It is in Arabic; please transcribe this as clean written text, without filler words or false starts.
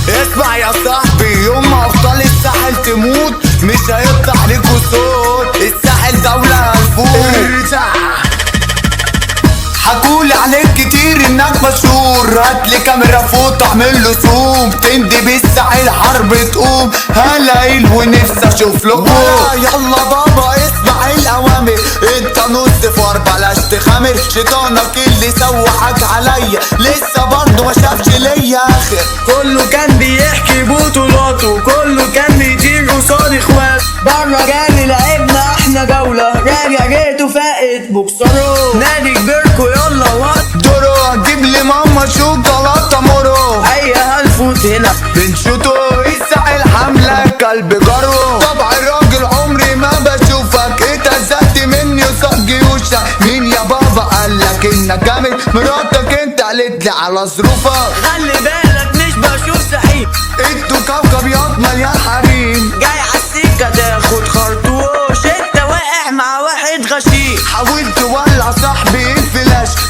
اسمع يا صاحبي، يوم ما ابطال الساحل تموت مش هيطلع ليكوا صوت. الساحل دولة هنفوت. حكولي عليك كتير انك مشهور، هاتلي كاميرا فوق اعمل له زوم، تندي بالساحل حرب تقوم. هلاقيل ونفسي اشوف لكم. يلا بابا اسمع الاوامر، انت نص فار بلاش تخامر. شيطانك اللي سوحك عليا لسه برضه ما شافش ليا اخر. كله كان بيحكي بطولاته، كله كان بيطير قصاد اخواته. بره جالي لعبنا احنا جولة، راجع جيته فائت بوكسره. نادي كبيركو يلا وات دورو هتجيب لي ماما شوكولاته مورو. ايوه هنفوت هنا بنشوتو الساحل حملة كلب جرو. طبع الراجل عمري ما بشوفك، اتهزقت مني وصق جيوشك. مين يا بابا قالك انك جامد؟ مراتك انت قالت لي على ظروفك. خلي بالك مش بشوف سحيب، انتوا كوكب ياض مليان حريم. جاي عالسكة تاخد خرطوش، انت واقع مع واحد غشيم. حاولت تولع صاحبي الفلاش